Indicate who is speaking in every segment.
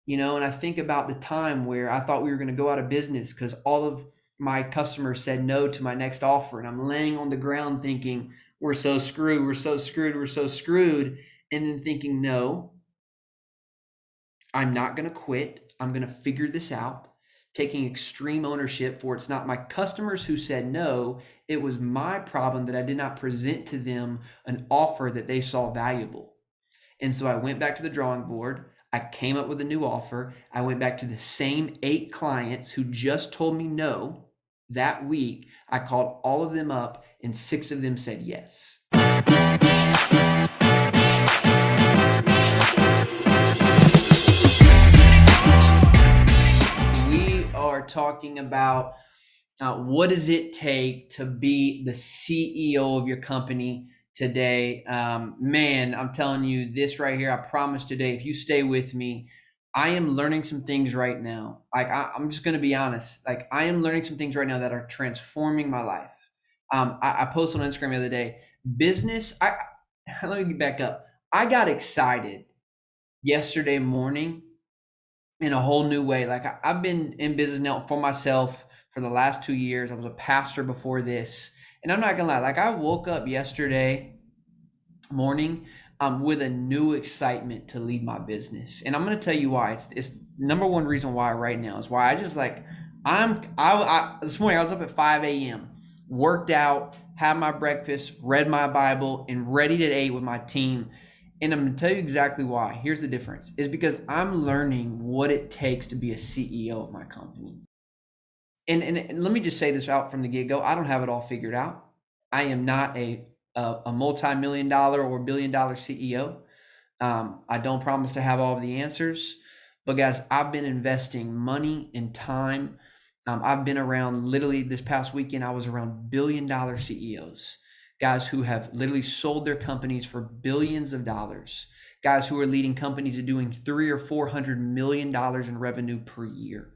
Speaker 1: And I think about the time where I thought we were going to go out of business because all of my customers said no to my next offer. And I'm laying on the ground thinking, we're so screwed, we're so screwed, we're so screwed. And then thinking, no, I'm not going to quit. I'm going to figure this out, taking extreme ownership for it's not my customers who said no. It was my problem that I did not present to them an offer that they saw valuable. And so I went back to the drawing board. I came up with a new offer. I went back to the same 8 clients who just told me no that week. I called all of them up, and 6 of them said yes. We are talking about what does it take to be the CEO of your company today. Man, I'm telling you this right here. I promise today, if you stay with me, I am learning some things right now. Like I'm just going to be honest. Like I am learning some things right now that are transforming my life. I posted on Instagram the other day. Business. Let me back up. I got excited yesterday morning in a whole new way. Like I've been in business now for myself for the last 2 years. I was a pastor before this. And I'm not gonna lie, like I woke up yesterday morning with a new excitement to lead my business. And I'm gonna tell you why. It's number one reason why right now is why I just like I this morning I was up at 5 a.m., worked out, had my breakfast, read my Bible, and ready to 8 with my team. And I'm going to tell you exactly why. Here's the difference. Is because I'm learning what it takes to be a CEO of my company. And let me just say this out from the get-go. I don't have it all figured out. I am not a multi-million dollar or billion-dollar CEO. I don't promise to have all of the answers. But guys, I've been investing money and time. I've been around, literally this past weekend, I was around billion-dollar CEOs. Guys who have literally sold their companies for billions of dollars. Guys who are leading companies to doing $300 or $400 million in revenue per year.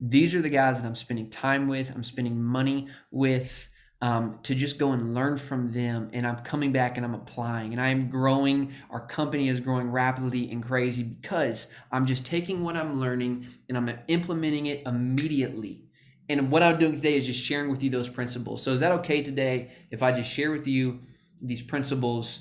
Speaker 1: These are the guys that I'm spending time with. I'm spending money with to just go and learn from them. And I'm coming back and I'm applying and I'm growing. Our company is growing rapidly and crazy because I'm just taking what I'm learning and I'm implementing it immediately. And what I'm doing today is just sharing with you those principles. So is that okay today if I just share with you these principles?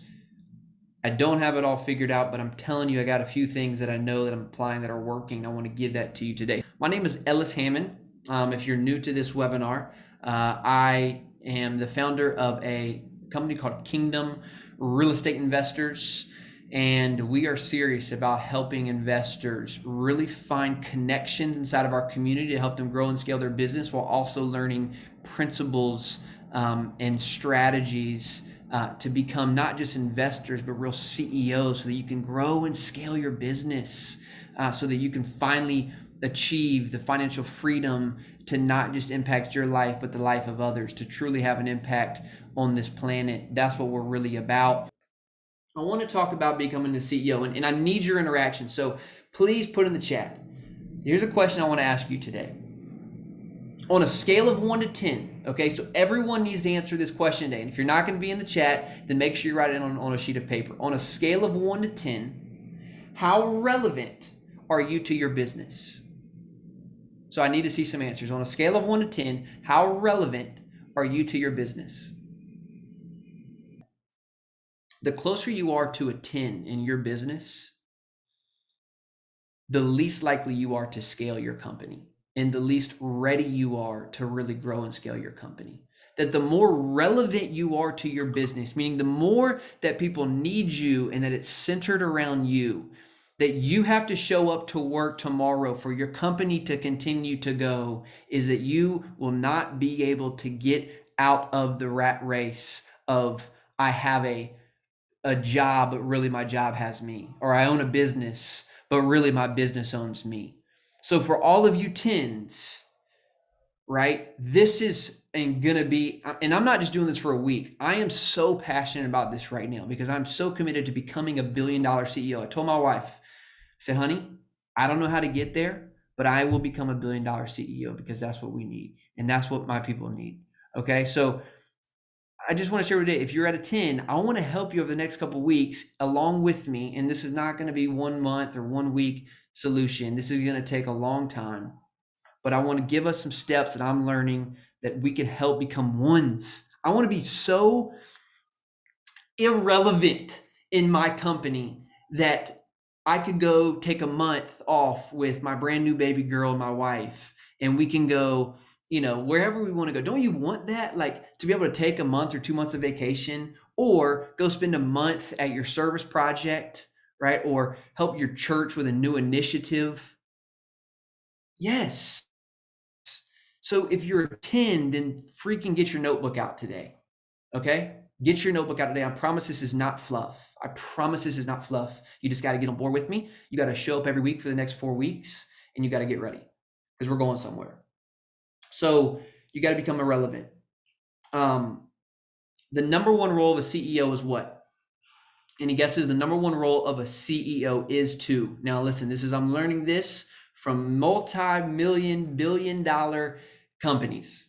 Speaker 1: I don't have it all figured out, but I'm telling you, I got a few things that I know that I'm applying that are working. I want to give that to you today. My name is Ellis Hammond. If you're new to this webinar, I am the founder of a company called Kingdom Real Estate Investors, and we are serious about helping investors really find connections inside of our community to help them grow and scale their business while also learning principles and strategies to become not just investors, but real CEOs so that you can grow and scale your business so that you can finally achieve the financial freedom to not just impact your life, but the life of others, to truly have an impact on this planet. That's what we're really about. I want to talk about becoming the CEO, and I need your interaction. So please put in the chat. Here's a question I want to ask you today. On a scale of 1 to 10, okay, so everyone needs to answer this question today. And if you're not going to be in the chat, then make sure you write it on a sheet of paper. On a scale of 1 to 10, how relevant are you to your business? So I need to see some answers. On a scale of 1 to 10, how relevant are you to your business? The closer you are to a 10 in your business, the least likely you are to scale your company and the least ready you are to really grow and scale your company. That the more relevant you are to your business, meaning the more that people need you and that it's centered around you, that you have to show up to work tomorrow for your company to continue to go, is that you will not be able to get out of the rat race of I have a job, but really my job has me, or I own a business, but really my business owns me. So for all of you tens, right, this is gonna be, and I'm not just doing this for a week. I am so passionate about this right now because I'm so committed to becoming a billion-dollar CEO. I told my wife, I said, honey, I don't know how to get there, but I will become a billion-dollar CEO because that's what we need. And that's what my people need. Okay. So I just want to share today, if you're at a 10, I want to help you over the next couple of weeks along with me. And this is not going to be 1 month or 1 week. solution. This is going to take a long time, but I want to give us some steps that I'm learning that we can help become ones. I want to be so irrelevant in my company that I could go take a month off with my brand new baby girl and my wife, and we can go, wherever we want to go. Don't you want that? Like, to be able to take a month or 2 months of vacation, or go spend a month at your service project, right? Or help your church with a new initiative. Yes. So if you're a 10, then freaking get your notebook out today. Okay? Get your notebook out today. I promise this is not fluff. I promise this is not fluff. You just got to get on board with me. You got to show up every week for the next 4 weeks, and you got to get ready because we're going somewhere. So you got to become irrelevant. The number one role of a CEO is what? Any guesses? The number one role of a CEO is to. Now listen, I'm learning this from multi-million, billion-dollar companies.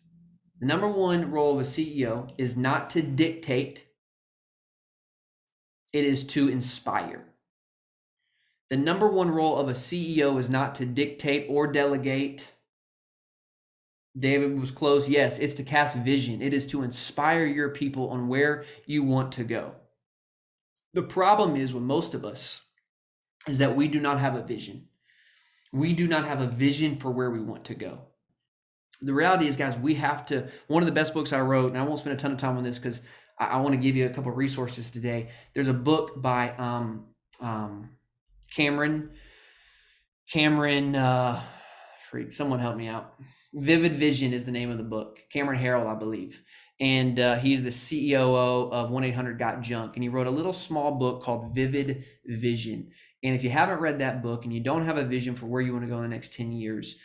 Speaker 1: The number one role of a CEO is not to dictate. It is to inspire. The number one role of a CEO is not to dictate or delegate. David was close. Yes, it's to cast vision. It is to inspire your people on where you want to go. The problem is with most of us is that we do not have a vision. We do not have a vision for where we want to go. The reality is, guys, we have to, one of the best books I wrote, and I won't spend a ton of time on this because I want to give you a couple of resources today. There's a book by Cameron, someone help me out. Vivid Vision is the name of the book. Cameron Harold, I believe. And he's the COO of 1-800-GOT-JUNK. And he wrote a little small book called Vivid Vision. And if you haven't read that book and you don't have a vision for where you want to go in the next 10 years,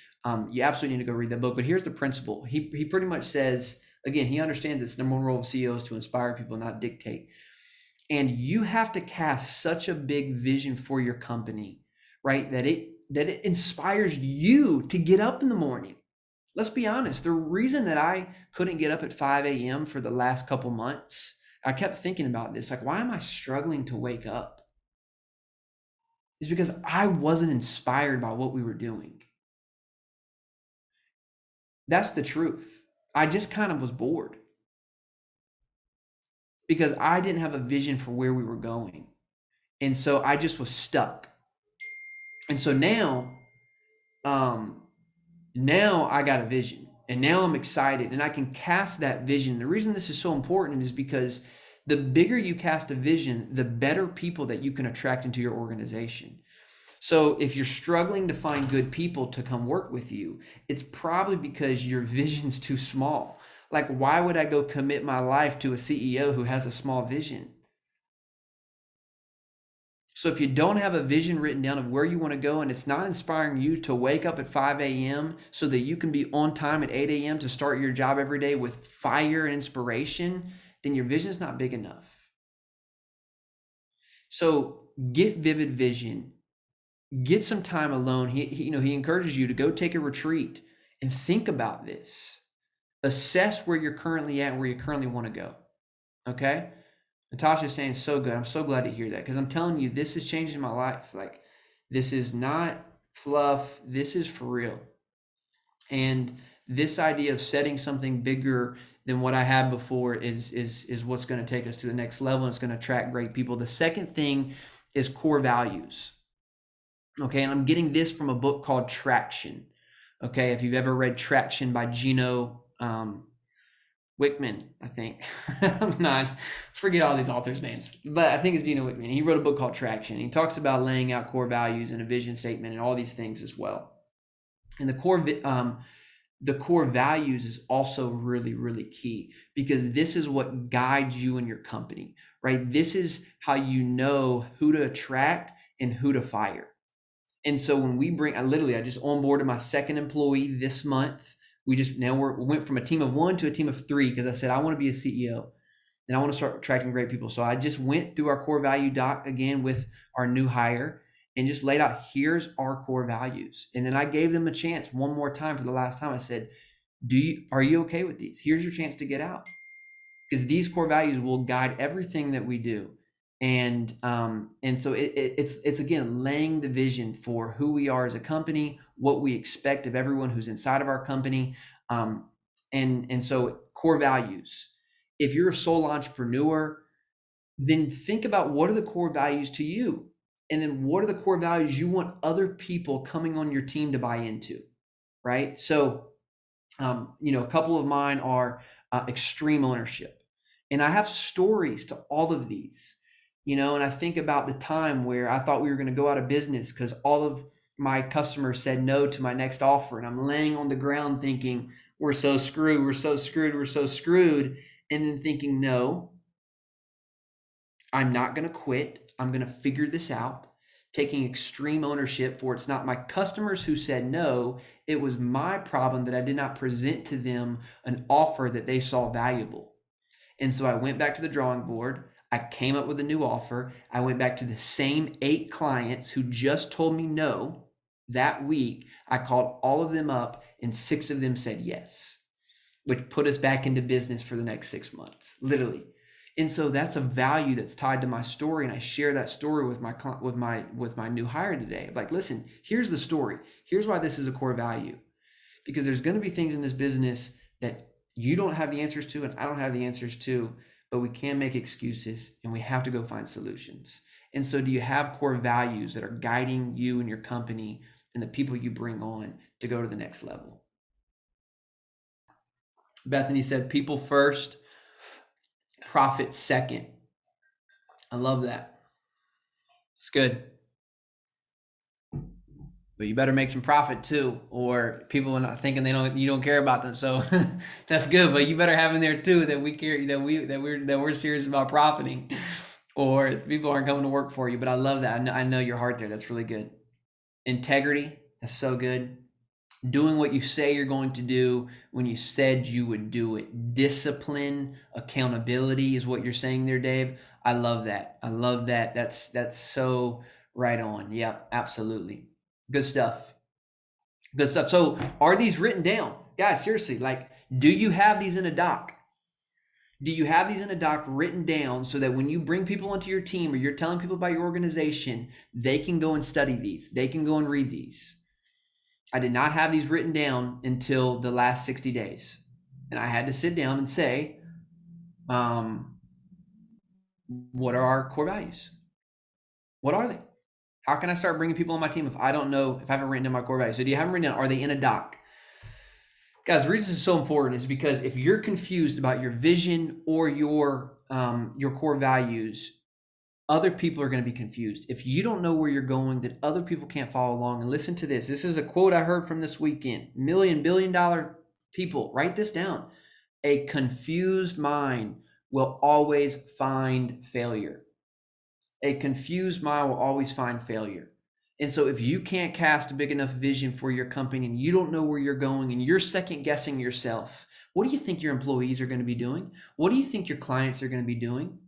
Speaker 1: you absolutely need to go read that book. But here's the principle. He pretty much says, again, he understands it's the number one role of CEOs to inspire people, not dictate. And you have to cast such a big vision for your company, right? That it inspires you to get up in the morning. Let's be honest. The reason that I couldn't get up at 5 a.m. for the last couple months, I kept thinking about this. Like, why am I struggling to wake up? It's because I wasn't inspired by what we were doing. That's the truth. I just kind of was bored because I didn't have a vision for where we were going. And so I just was stuck. And so now I got a vision, and now I'm excited, and I can cast that vision. The reason this is so important is because the bigger you cast a vision, the better people that you can attract into your organization. So if you're struggling to find good people to come work with you, it's probably because your vision's too small. Like, why would I go commit my life to a CEO who has a small vision? So if you don't have a vision written down of where you want to go, and it's not inspiring you to wake up at 5 a.m. so that you can be on time at 8 a.m. to start your job every day with fire and inspiration, then your vision is not big enough. So get vivid vision. Get some time alone. He encourages you to go take a retreat and think about this. Assess where you're currently at and where you currently want to go. Okay? Natasha's saying, so good. I'm so glad to hear that, because I'm telling you, this is changing my life. Like, this is not fluff. This is for real. And this idea of setting something bigger than what I had before is what's going to take us to the next level, and it's going to attract great people. The second thing is core values. Okay, and I'm getting this from a book called Traction. Okay, if you've ever read Traction by Gino Wickman, I think. Forget all these authors' names, but I think it's Gino Wickman. He wrote a book called Traction. He talks about laying out core values and a vision statement and all these things as well. And the core values is also really, really key, because this is what guides you in your company, right? This is how you know who to attract and who to fire. And so when we I just onboarded my second employee this month. We went from a team of 1 to a team of 3, because I said, I want to be a CEO and I want to start attracting great people. So I just went through our core value doc again with our new hire and just laid out, here's our core values. And then I gave them a chance one more time for the last time. I said, are you okay with these? Here's your chance to get out, because these core values will guide everything that we do. And so it's again laying the vision for who we are as a company, what we expect of everyone who's inside of our company, and so core values. If you're a sole entrepreneur, then think about what are the core values to you, and then what are the core values you want other people coming on your team to buy into, right? So a couple of mine are extreme ownership. And I have stories to all of these, and I think about the time where I thought we were going to go out of business because all of my customers said no to my next offer. And I'm laying on the ground thinking, we're so screwed, we're so screwed, we're so screwed. And then thinking, no, I'm not going to quit. I'm going to figure this out. Taking extreme ownership for it's not my customers who said no. It was my problem that I did not present to them an offer that they saw valuable. And so I went back to the drawing board. I came up with a new offer. I went back to the same 8 clients who just told me no that week. I called all of them up and 6 of them said yes, which put us back into business for the next 6 months, literally. And so that's a value that's tied to my story, and I share that story with my new hire today. Like, listen, here's the story. Here's why this is a core value. Because there's going to be things in this business that you don't have the answers to and I don't have the answers to, but we can make excuses and we have to go find solutions. And so do you have core values that are guiding you and your company and the people you bring on to go to the next level? Bethany said, people first, profit second. I love that. It's good. But you better make some profit too, or people are not thinking you don't care about them. So that's good. But you better have in there too that we care, that we're serious about profiting, or people aren't coming to work for you. But I love that. I know your heart there. That's really good. Integrity. That's so good. Doing what you say you're going to do when you said you would do it. Discipline, accountability is what you're saying there, Dave. I love that. I love that. That's so right on. Yep, absolutely. Good stuff. Good stuff. So are these written down? Guys, seriously, like, do you have these in a doc? Do you have these in a doc written down so that when you bring people onto your team or you're telling people about your organization, they can go and study these. They can go and read these. I did not have these written down until the last 60 days. And I had to sit down and say, what are our core values? What are they? How can I start bringing people on my team if I don't know, if I haven't written down my core values? So do you have them written down? Are they in a doc? Guys, the reason this is so important is because if you're confused about your vision or your core values, other people are going to be confused. If you don't know where you're going, then other people can't follow along. And listen to this. This is a quote I heard from this weekend. $1 billion people, write this down. A confused mind will always find failure. A confused mind will always find failure. And so if you can't cast a big enough vision for your company and you don't know where you're going and you're second guessing yourself, what do you think your employees are going to be doing? What do you think your clients are going to be doing?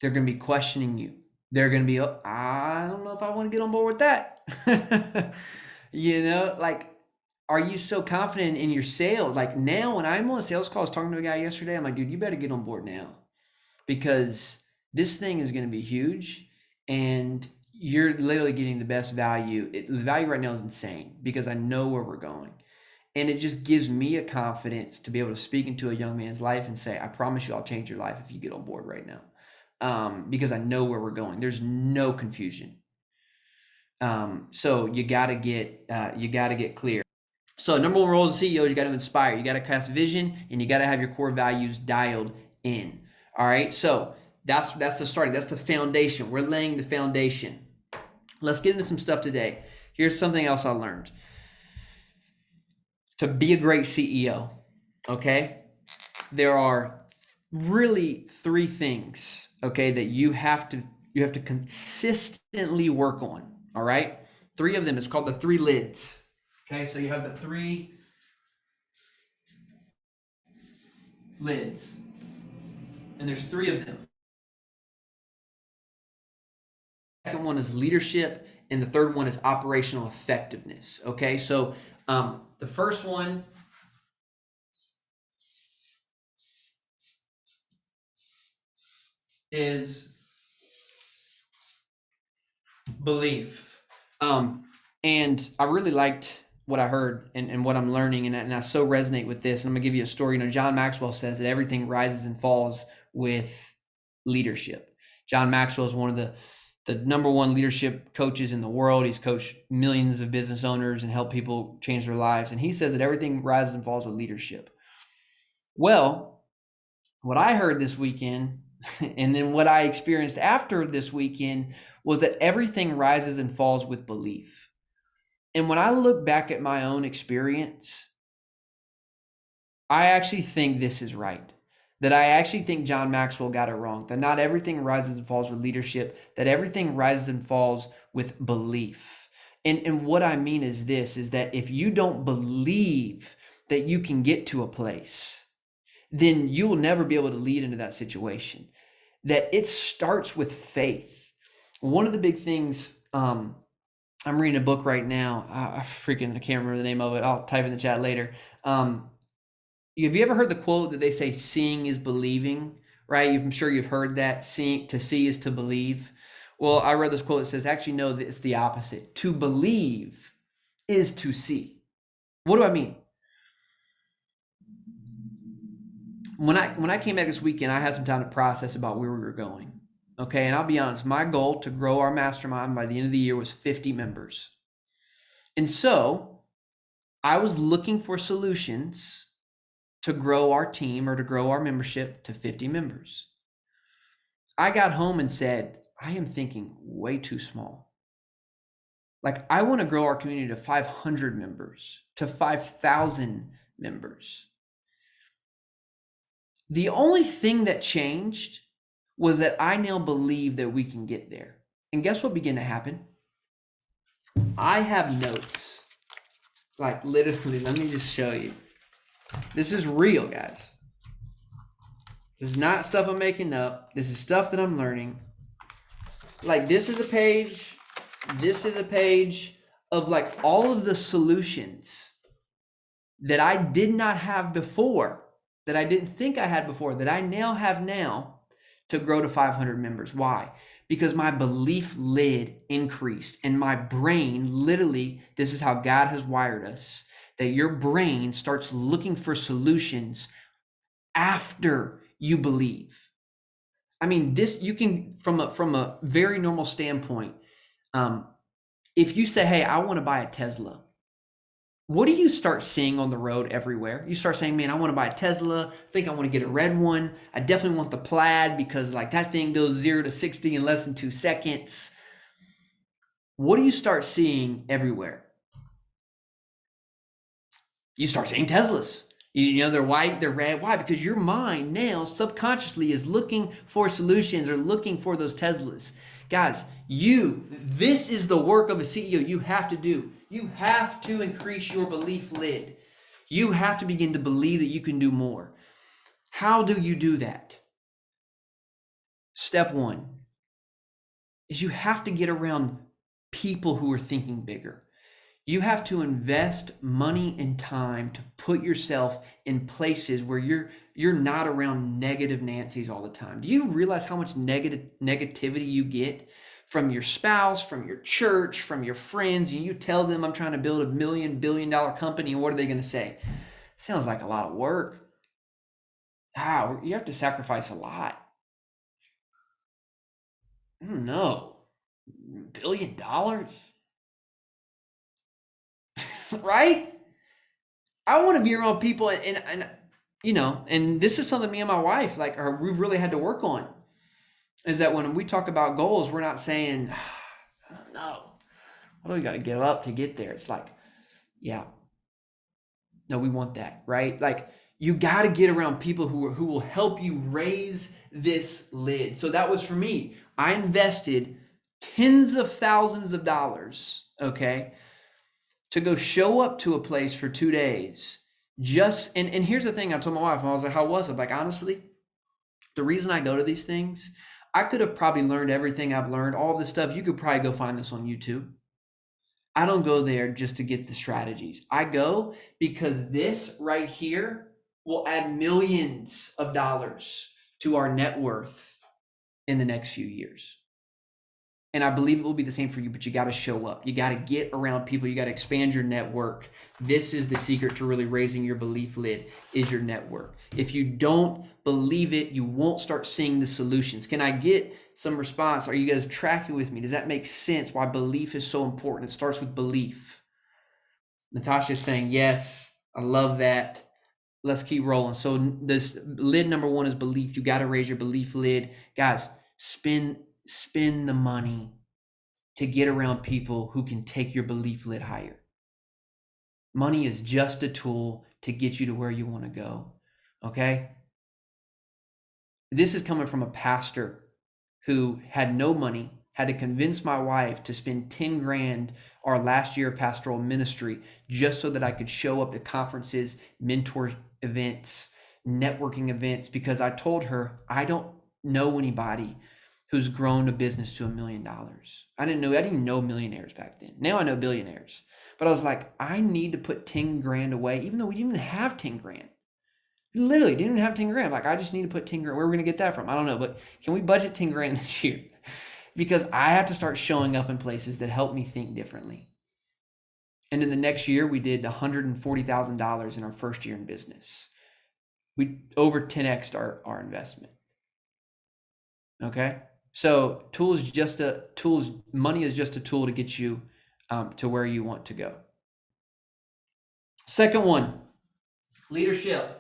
Speaker 1: They're going to be questioning you. They're going to be, oh, I don't know if I want to get on board with that. Like, are you so confident in your sales? Like now when I'm on a sales call, I was talking to a guy yesterday. I'm like, dude, you better get on board now because this thing is going to be huge and you're literally getting the best value. The value right now is insane because I know where we're going. And it just gives me a confidence to be able to speak into a young man's life and say, I promise you I'll change your life if you get on board right now. Because I know where we're going. There's no confusion. So you gotta get clear. So number one role as a CEO is you got to inspire. You got to cast vision, and you got to have your core values dialed in. All right. So that's the starting. That's the foundation. We're laying the foundation. Let's get into some stuff today. Here's something else I learned. To be a great CEO, okay, there are really 3 things, okay, that you have to consistently work on. All right. 3 of them. It's called the 3 lids. Okay, so you have the 3 lids, and there's 3 of them. The second one is leadership, and the third one is operational effectiveness. Okay, so the first one is belief. And I really liked what I heard and what I'm learning, and I so resonate with this. And I'm gonna give you a story. John Maxwell says that everything rises and falls with leadership. John Maxwell is one of the number one leadership coaches in the world. He's coached millions of business owners and helped people change their lives. And he says that everything rises and falls with leadership. Well, what I heard this weekend and then what I experienced after this weekend was that everything rises and falls with belief. And when I look back at my own experience, I actually think this is right. That I actually think John Maxwell got it wrong. That not everything rises and falls with leadership. That everything rises and falls with belief. And what I mean is this, is that if you don't believe that you can get to a place, then you will never be able to lead into that situation. That it starts with faith. One of the big things, I'm reading a book right now. I can't remember the name of it. I'll type in the chat later. Have you ever heard the quote that they say, seeing is believing, right? I'm sure you've heard that. To see is to believe. Well, I read this quote that says, actually, no, it's the opposite. To believe is to see. What do I mean? When I came back this weekend, I had some time to process about where we were going. Okay, and I'll be honest, my goal to grow our mastermind by the end of the year was 50 members. And so I was looking for solutions to grow our team or to grow our membership to 50 members. I got home and said, I am thinking way too small. Like, I want to grow our community to 500 members, to 5,000 members. The only thing that changed was that I now believe that we can get there. And guess what began to happen? I have notes. Like, literally, let me just show you. This is real, guys. This is not stuff I'm making up. This is stuff that I'm learning. Like, this is a page. This is a page of like all of the solutions that I did not have before, that I didn't think I had before, that I now have now to grow to 500 members. Why? Because my belief lid increased and my brain, literally, this is how God has wired us, that your brain starts looking for solutions after you believe. I mean, this, you can, from a very normal standpoint, if you say, hey, I want to buy a Tesla, what do you start seeing on the road everywhere? You start saying, man, I want to buy a Tesla. I think I want to get a red one. I definitely want the Plaid because like that thing goes 0 to 60 in less than 2 seconds. What do you start seeing everywhere? You start seeing Teslas. You know, they're white, they're red. Why? Because your mind now subconsciously is looking for solutions or looking for those Teslas. Guys, this is the work of a CEO you have to do. You have to increase your belief lid. You have to begin to believe that you can do more. How do you do that? Step one is you have to get around people who are thinking bigger. You have to invest money and time to put yourself in places where you're not around negative Nancys all the time. Do you realize how much negativity you get from your spouse, from your church, from your friends? And you tell them, I'm trying to build a $1 billion company, and what are they going to say? Sounds like a lot of work. You have to sacrifice a lot. I don't know, $1 billion? Right? I want to be around people and you know, and this is something me and my wife we've really had to work on, is that when we talk about goals, we're not saying, I don't know, what do we got to give up to get there? It's like, yeah, no, we want that, right? Like, you got to get around people who will help you raise this lid. So that was for me. I invested tens of thousands of dollars, okay, to go show up to a place for 2 days. And here's the thing, I told my wife, I was like, how was it? Like, honestly, the reason I go to these things, I could have probably learned everything I've learned, all this stuff. You could probably go find this on YouTube. I don't go there just to get the strategies. I go because this right here will add millions of dollars to our net worth in the next few years. And I believe it will be the same for you, but you got to show up. You got to get around people. You got to expand your network. This is the secret to really raising your belief lid, is your network. If you don't believe it, you won't start seeing the solutions. Can I get some response? Are you guys tracking with me? Does that make sense? Why belief is so important? It starts with belief. Natasha's saying, yes, I love that. Let's keep rolling. So this lid number one is belief. You got to raise your belief lid. Guys, spend the money to get around people who can take your belief lid higher. Money is just a tool to get you to where you want to go. Okay? This is coming from a pastor who had no money, had to convince my wife to spend 10 grand our last year of pastoral ministry just so that I could show up to conferences, mentor events, networking events, because I told her I don't know anybody who's grown a business to $1 million. I didn't even know millionaires back then. Now I know billionaires. But I was like, I need to put 10 grand away, even though we didn't even have 10 grand. We literally didn't even have 10 grand. Like, I just need to put 10 grand. Where are we going to get that from? I don't know. But can we budget 10 grand this year? Because I have to start showing up in places that help me think differently. And in the next year, we did $140,000 in our first year in business. We over 10x'd our investment. Okay? So money is just a tool to get you to where you want to go. Second one, leadership.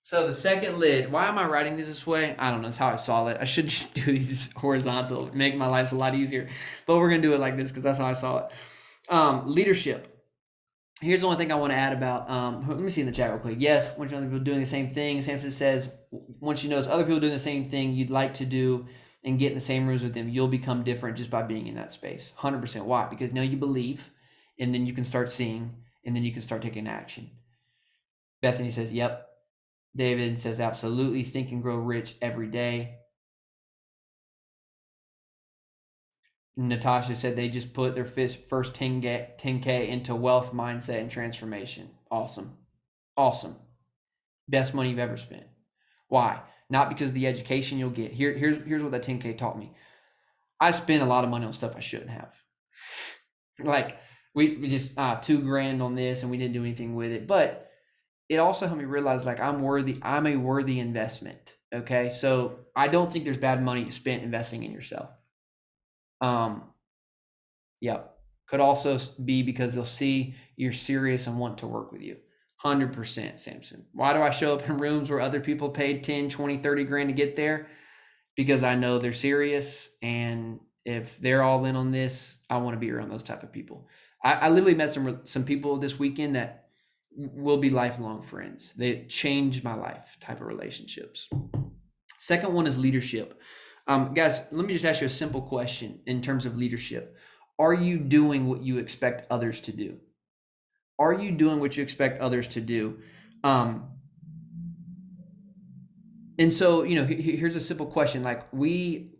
Speaker 1: So the second lid, why am I writing this way? I don't know. It's how I saw it. I should just do these horizontal, make my life a lot easier. But we're going to do it like this because that's how I saw it. Leadership. Here's the only thing I want to add about, let me see in the chat real quick. Yes, once you know other people doing the same thing. Samson says, once you notice other people doing the same thing you'd like to do and get in the same rooms with them, you'll become different just by being in that space. 100%. Why? Because now you believe, and then you can start seeing, and then you can start taking action. Bethany says, yep. David says, absolutely. Think and grow rich every day. Natasha said they just put their first 10K into wealth mindset and transformation. Awesome. Best money you've ever spent. Why? Not because of the education you'll get. Here's what that 10K taught me. I spent a lot of money on stuff I shouldn't have. Like we just $2 grand on this and we didn't do anything with it. But it also helped me realize like I'm a worthy investment. Okay. So I don't think there's bad money spent investing in yourself. Yep. Could also be because they'll see you're serious and want to work with you. 100%, Samson. Why do I show up in rooms where other people paid 10, 20, 30 grand to get there? Because I know they're serious. And if they're all in on this, I want to be around those type of people. I literally met some people this weekend that will be lifelong friends. They changed my life type of relationships. Second one is leadership. Guys, let me just ask you a simple question in terms of leadership. Are you doing what you expect others to do? Are you doing what you expect others to do? And so, here's a simple question. Like we,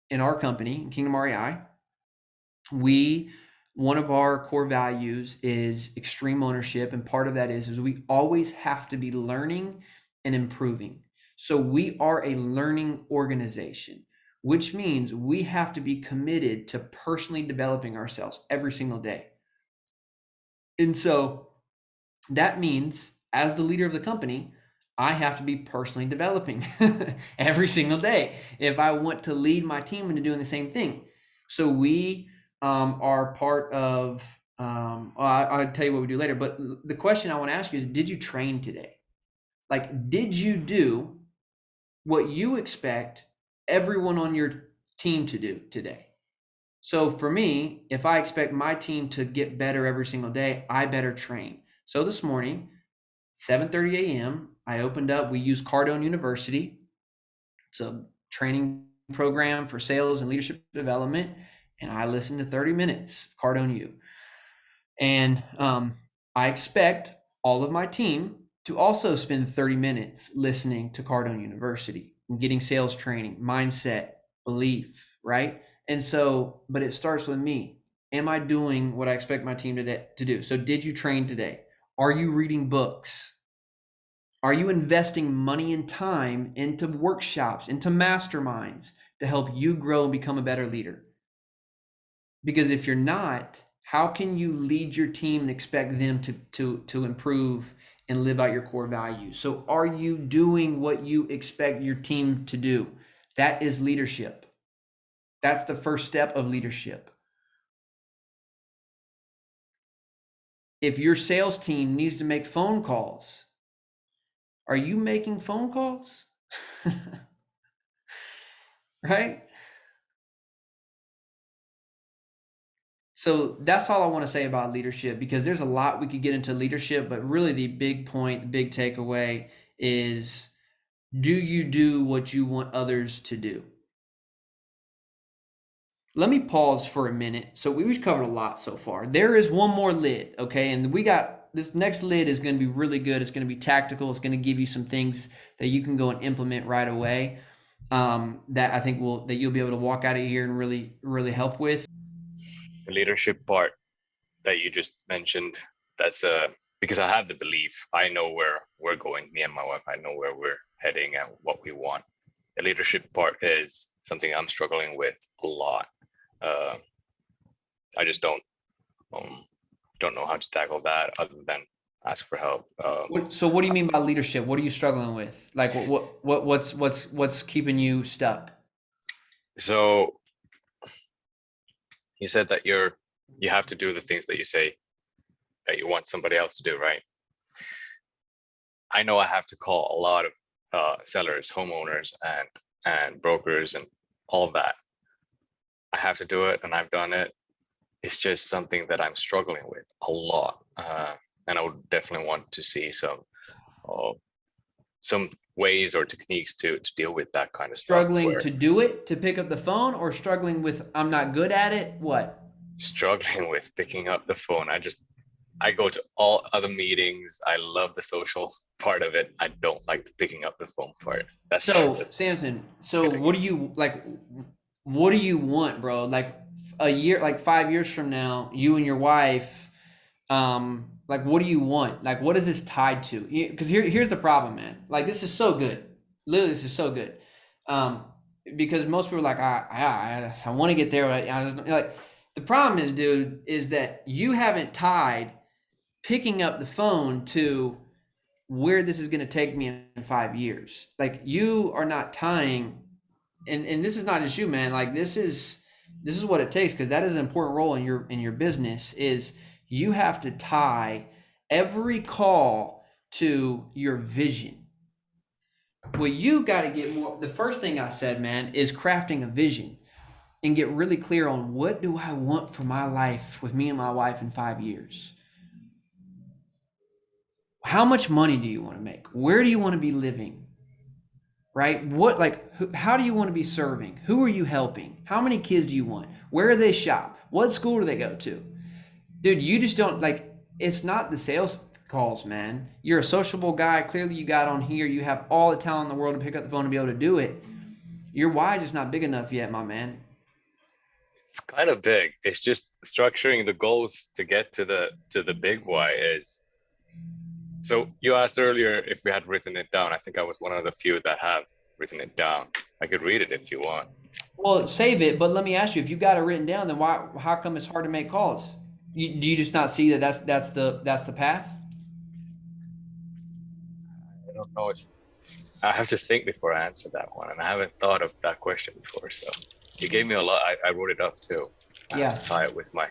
Speaker 1: in our company, Kingdom REI, one of our core values is extreme ownership. And part of that is we always have to be learning and improving. So we are a learning organization, which means we have to be committed to personally developing ourselves every single day. And so that means as the leader of the company, I have to be personally developing every single day if I want to lead my team into doing the same thing. So we are part of, I'll tell you what we do later, but the question I want to ask you is, did you train today? Like, did you do what you expect everyone on your team to do today? So for me, if I expect my team to get better every single day, I better train. So this morning, 7:30 a.m., I opened up, we use Cardone University. It's a training program for sales and leadership development. And I listened to 30 minutes of Cardone U. And I expect all of my team to also spend 30 minutes listening to Cardone University and getting sales training, mindset, belief, right? And so, but it starts with me. Am I doing what I expect my team to do? So, did you train today? Are you reading books? Are you investing money and time into workshops, into masterminds to help you grow and become a better leader? Because if you're not, how can you lead your team and expect them to improve and live out your core values? So are you doing what you expect your team to do? That is leadership. That's the first step of leadership. If your sales team needs to make phone calls, are you making phone calls? Right? So that's all I want to say about leadership, because there's a lot we could get into leadership, but really the big point, the big takeaway is, do you do what you want others to do? Let me pause for a minute. So we've covered a lot so far. There is one more lid, okay? And we got this next lid is going to be really good. It's going to be tactical. It's going to give you some things that you can go and implement right away. That I think that you'll be able to walk out of here and really help with.
Speaker 2: The leadership part that you just mentioned, that's because I have the belief, I know where we're going, me and my wife, I know where we're heading and what we want. The leadership part is something I'm struggling with a lot. I just don't know how to tackle that other than ask for help.
Speaker 1: So what do you mean by leadership? What are you struggling with? Like what's keeping you stuck?
Speaker 2: So you said that you have to do the things that you say that you want somebody else to do, right? I know I have to call a lot of sellers, homeowners, and brokers, and all of that. I have to do it, and I've done it. It's just something that I'm struggling with a lot, and I would definitely want to see some ways or techniques to deal with that kind of stuff.
Speaker 1: Struggling
Speaker 2: Where
Speaker 1: to do it, to pick up the phone, or struggling with I'm not good at it? What?
Speaker 2: struggling with picking up the phone, I go to all other meetings. I love the social part of it. I don't like the picking up the phone part.
Speaker 1: So,
Speaker 2: That's
Speaker 1: Samson, so
Speaker 2: getting
Speaker 1: what
Speaker 2: me.
Speaker 1: do you like? What do you want, bro? Like a year, like 5 years from now, you and your wife, like what do you want? Like what is this tied to? Because here's the problem, man. Like this is so good. Literally, this is so good. Um, because most people are like, I want to get there, but like the problem is, dude, is that you haven't tied picking up the phone to where this is going to take me in 5 years. Like you are not tying, and this is not just you, man. Like this is what it takes, because that is an important role in your business. Is you have to tie every call to your vision. Well, you got to get more. The first thing I said, man, is crafting a vision and get really clear on what do I want for my life with me and my wife in 5 years. How much money do you want to make? Where do you want to be living? Right? How do you want to be serving? Who are you helping? How many kids do you want? Where do they shop? What school do they go to? Dude, you just don't like, it's not the sales calls, man. You're a sociable guy. Clearly, you got on here. You have all the talent in the world to pick up the phone and be able to do it. Your why is just not big enough yet, my man.
Speaker 2: It's kind of big. It's just structuring the goals to get to the big why is. So you asked earlier if we had written it down. I think I was one of the few that have written it down. I could read it if you want.
Speaker 1: Well, save it, but let me ask you: if you got it written down, then why? How come it's hard to make calls? Do you just not see that that's the path?
Speaker 2: I don't know if I have to think before I answer that one, and I haven't thought of that question before. So you gave me a lot. I wrote it up too. I have
Speaker 1: Yeah.
Speaker 2: to tie it with my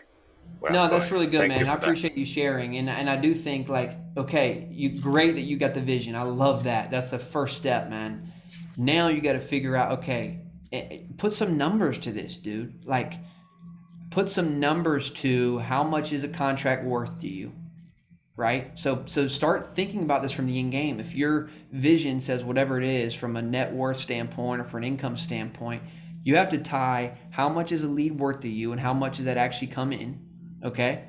Speaker 2: where I'm
Speaker 1: No, that's
Speaker 2: going.
Speaker 1: really good,
Speaker 2: Thank you
Speaker 1: man. I
Speaker 2: for that.
Speaker 1: appreciate you sharing, and I do think like, okay, you great that you got the vision. I love that. That's the first step, man. Now you got to figure out, okay, put some numbers to this, dude. Like, put some numbers to how much is a contract worth to you, right? So start thinking about this from the end game. If your vision says whatever it is from a net worth standpoint or for an income standpoint, you have to tie how much is a lead worth to you and how much does that actually come in. Okay.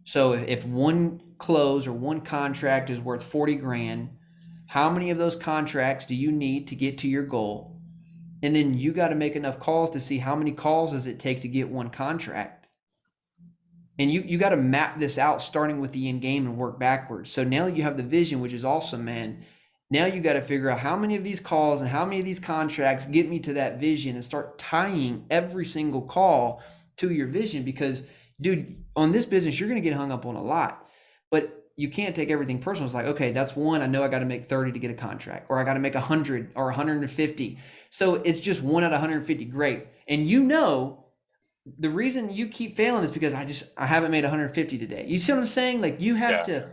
Speaker 1: So if one close or one contract is worth 40 grand, how many of those contracts do you need to get to your goal? And then you got to make enough calls to see how many calls does it take to get one contract. And you got to map this out starting with the end game and work backwards. So now you have the vision, which is awesome, man. Now you got to figure out how many of these calls and how many of these contracts get me to that vision and start tying every single call to your vision. Because, dude, on this business, you're going to get hung up on a lot, but you can't take everything personal. It's like, okay, that's one. I know I got to make 30 to get a contract, or I got to make 100 or 150. So it's just one out of 150. Great. And you know, the reason you keep failing is because I haven't made 150 today. You see what I'm saying? Like, you have
Speaker 2: Yeah,
Speaker 1: to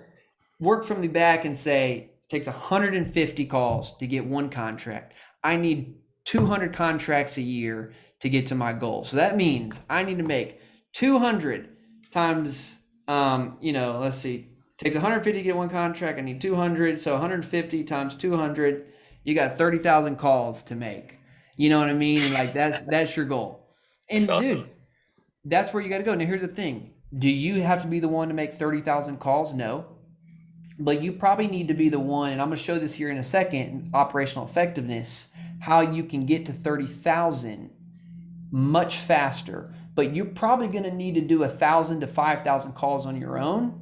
Speaker 1: work from the back and say it takes 150 calls to get one contract. I need 200 contracts a year to get to my goal. So that means I need to make 200 times let's see. It takes 150 to get one contract. I need 200, so 150 times 200, you got 30,000 calls to make. You know what I mean? And like that's your goal.
Speaker 2: that's
Speaker 1: And
Speaker 2: awesome.
Speaker 1: dude, that's where you got to go. Now, here's the thing. Do you have to be the one to make 30,000 calls? No. But you probably need to be the one, and I'm going to show this here in a second, operational effectiveness, how you can get to 30,000 much faster. But you're probably going to need to do 1,000 to 5,000 calls on your own.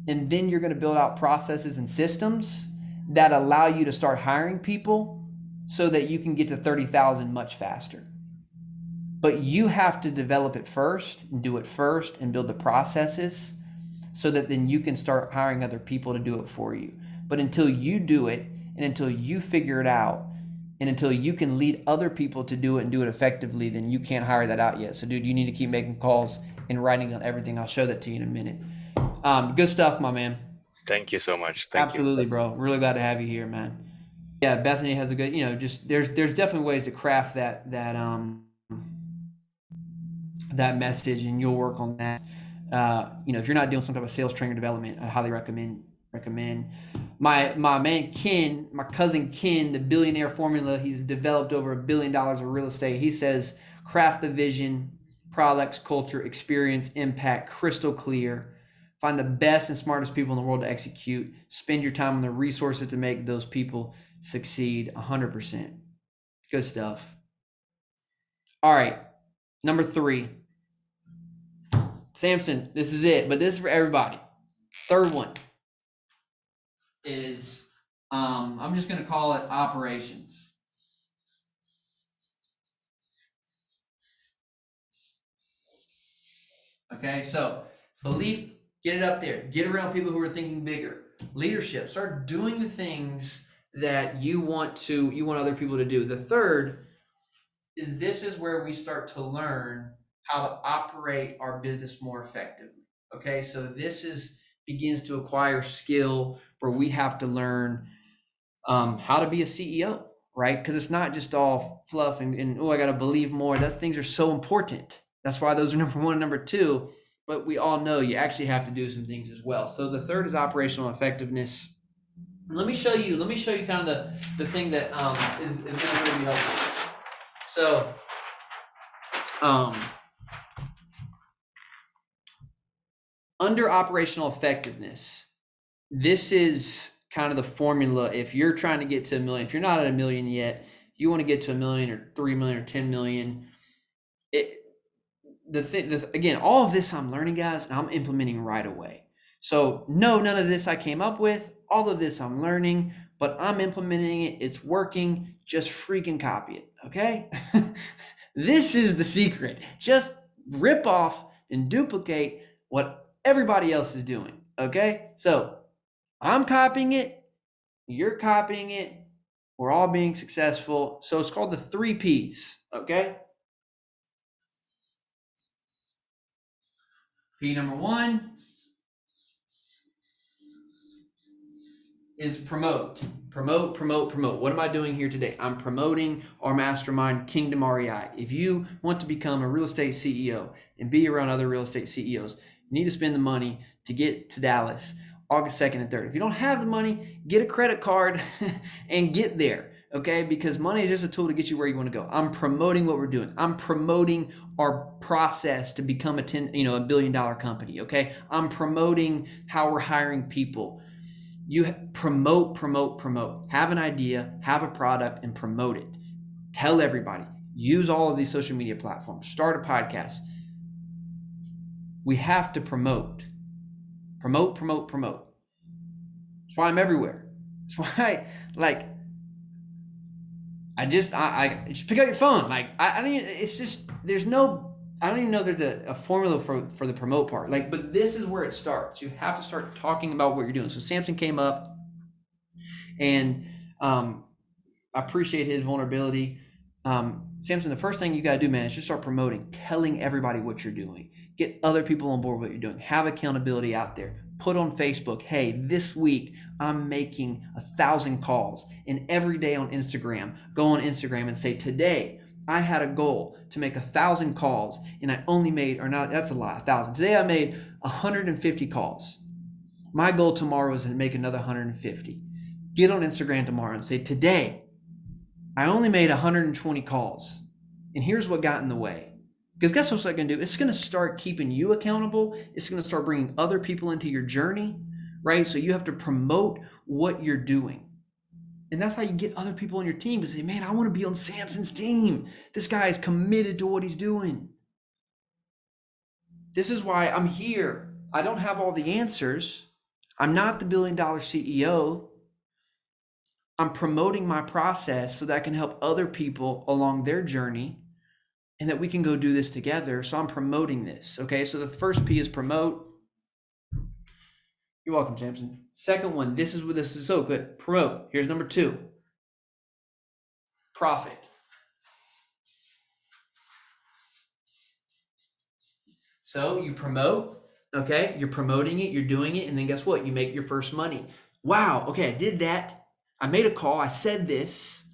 Speaker 1: And then you're going to build out processes and systems that allow you to start hiring people so that you can get to 30,000 much faster. But you have to develop it first and do it first and build the processes so that then you can start hiring other people to do it for you. But until you do it and until you figure it out and until you can lead other people to do it and do it effectively, then you can't hire that out yet. So, dude, you need to keep making calls and writing on everything. I'll show that to you in a minute. Good stuff, my man.
Speaker 2: Thank you so much. Thank you.
Speaker 1: Absolutely, bro. Really glad to have you here, man. Yeah, Bethany has a good, just there's definitely ways to craft that message, and you'll work on that. If you're not doing some type of sales training or development, I highly recommend. My man Ken, my cousin Ken, the Billionaire Formula. He's developed over $1 billion of real estate. He says, craft the vision, products, culture, experience, impact, crystal clear. Find the best and smartest people in the world to execute. Spend your time on the resources to make those people succeed 100%. Good stuff. All right, number 3. Samson, this is it, but this is for everybody. Third one is, I'm just going to call it operations. Okay, so belief, get it up there. Get around people who are thinking bigger. Leadership, start doing the things that you want other people to do. The third is, this is where we start to learn how to operate our business more effectively. Okay, so begins to acquire skill where we have to learn how to be a CEO, right? Because it's not just all fluff and I got to believe more. Those things are so important. That's why those are number 1 and number 2. But we all know you actually have to do some things as well. So the third is operational effectiveness. Let me show you kind of the thing that is going to really be helpful. So, under operational effectiveness, this is kind of the formula. If you're trying to get to $1 million, if you're not at $1 million yet, you want to get to $1 million or 3 million or 10 million. Again, all of this I'm learning, guys, and I'm implementing right away. So no, none of this I came up with. All of this I'm learning, but I'm implementing it. It's working. Just freaking copy it, okay? This is the secret. Just rip off and duplicate what everybody else is doing, okay? So I'm copying it. You're copying it. We're all being successful. So it's called the 3 Ps, okay? P number 1 is promote. Promote. What am I doing here today? I'm promoting our mastermind, Kingdom REI. If you want to become a real estate CEO and be around other real estate CEOs, you need to spend the money to get to Dallas August 2nd and 3rd. If you don't have the money, get a credit card and get there, okay? Because money is just a tool to get you where you want to go. I'm promoting what we're doing. I'm promoting our process to become a billion-dollar company, okay? I'm promoting how we're hiring people. You promote. Have an idea, have a product, and promote it. Tell everybody. Use all of these social media platforms. Start a podcast. We have to promote. Promote. That's why I'm everywhere. That's why, like, I just pick up your phone. Like, I don't even, it's just, I don't even know there's a formula for the promote part. Like, but this is where it starts. You have to start talking about what you're doing. So Samson came up, and I appreciate his vulnerability. Samson, the first thing you got to do, man, is just start promoting, telling everybody what you're doing. Get other people on board with what you're doing. Have accountability out there. Put on Facebook, hey, this week I'm making 1,000 calls. And every day on Instagram, go on Instagram and say, today I had a goal to make 1,000 calls, and I only made, or not, that's a lot, 1,000. Today I made 150 calls. My goal tomorrow is to make another 150. Get on Instagram tomorrow and say, today I only made 120 calls, and here's what got in the way. Because guess what's that going to do? It's going to start keeping you accountable. It's going to start bringing other people into your journey, right? So you have to promote what you're doing. And that's how you get other people on your team to say, man, I want to be on Samson's team. This guy is committed to what he's doing. This is why I'm here. I don't have all the answers. I'm not the $1 billion CEO. I'm promoting my process so that I can help other people along their journey and that we can go do this together. So I'm promoting this. Okay. So the first P is promote. You're welcome, Samson. Second one, this is so good. Promote. Here's number 2. Profit. So you promote, okay? You're promoting it, you're doing it, and then guess what? You make your first money. Wow, okay, I did that. I made a call, I said this.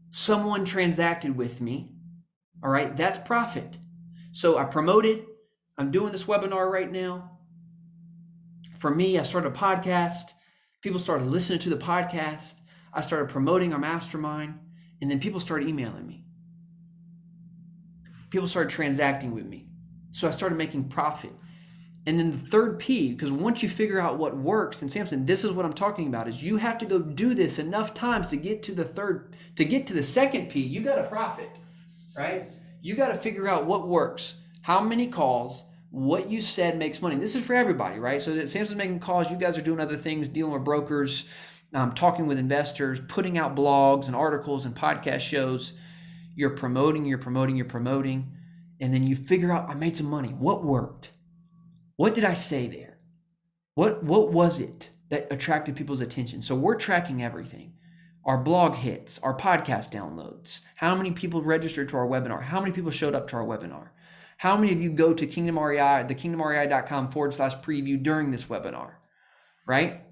Speaker 1: Someone transacted with me. All right, that's profit. So I promoted. I'm doing this webinar right now. For me, I started a podcast. People started listening to the podcast. I started promoting our mastermind, and then people started emailing me. People started transacting with me. So I started making profit. And then the third P, because once you figure out what works, and Samson, this is what I'm talking about, is you have to go do this enough times to get to the second P, you got to profit, right? You got to figure out what works, how many calls, what you said makes money. This is for everybody, right? So that Samson's making calls, you guys are doing other things, dealing with brokers, talking with investors, putting out blogs and articles and podcast shows. You're promoting, and then you figure out, I made some money. What worked? What did I say there? What was it that attracted people's attention? So we're tracking everything. Our blog hits, our podcast downloads, how many people registered to our webinar, how many people showed up to our webinar, how many of you go to Kingdom REI, thekingdomrei.com/preview during this webinar, right?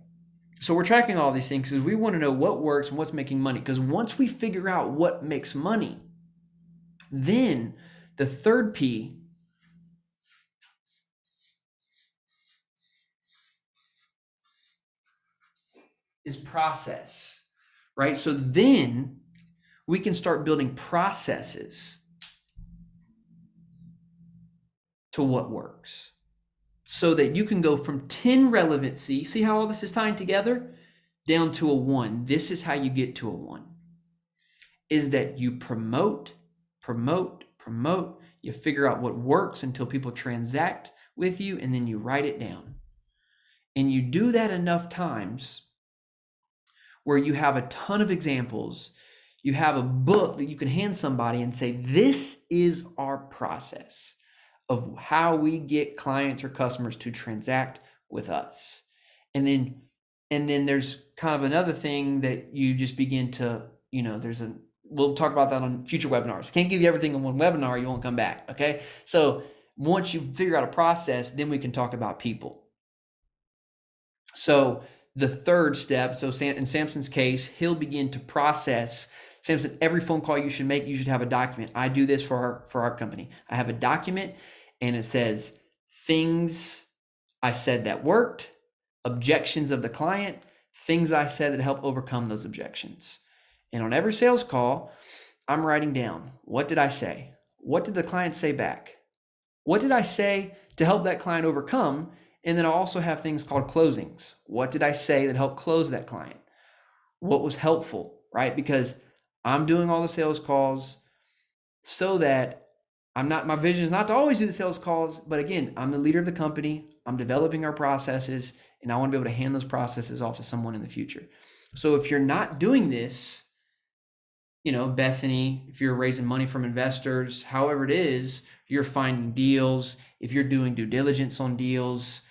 Speaker 1: So we're tracking all these things because we want to know what works and what's making money. Because once we figure out what makes money, then the third P is process, right? So then we can start building processes to what works so that you can go from 10 relevancy, see how all this is tying together, down to a 1. This is how you get to a 1, is that you promote, you figure out what works until people transact with you, and then you write it down. And you do that enough times where you have a ton of examples. You have a book that you can hand somebody and say, this is our process of how we get clients or customers to transact with us. And then there's kind of another thing that you just begin to, we'll talk about that on future webinars. Can't give you everything in one webinar, you won't come back, okay? So once you figure out a process, then we can talk about people. So the third step, so in Samson's case, he'll begin to process. Samson, every phone call you should make, you should have a document. I do this for our company. I have a document and it says things I said that worked, objections of the client, things I said that help overcome those objections. And on every sales call, I'm writing down, what did I say? What did the client say back? What did I say to help that client overcome? And then I also have things called closings. What did I say that helped close that client? What was helpful, right? Because I'm doing all the sales calls so that my vision is not to always do the sales calls, but again, I'm the leader of the company. I'm developing our processes, and I want to be able to hand those processes off to someone in the future. So if you're not doing this, Bethany, if you're raising money from investors, however it is, you're finding deals, if you're doing due diligence on deals,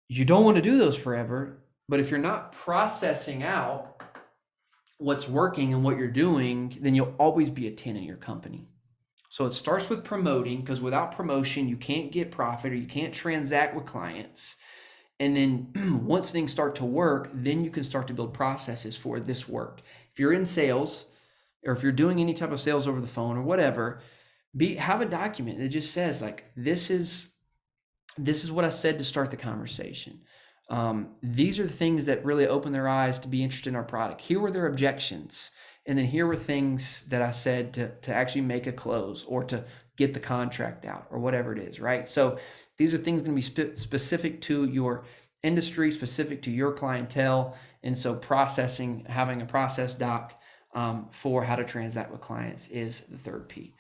Speaker 1: you don't want to do those forever. But if you're not processing out what's working and what you're doing, then you'll always be a 10 in your company. So it starts with promoting, because without promotion, you can't get profit or you can't transact with clients. And then once things start to work, then you can start to build processes for this work. If you're in sales, or if you're doing any type of sales over the phone or whatever, have a document that just says like, this is what I said to start the conversation. These are the things that really open their eyes to be interested in our product. Here were their objections. And then here were things that I said to actually make a close or to get the contract out or whatever it is, right? So these are things going to be specific to your industry, specific to your clientele. And so having a process doc for how to transact with clients is the third P.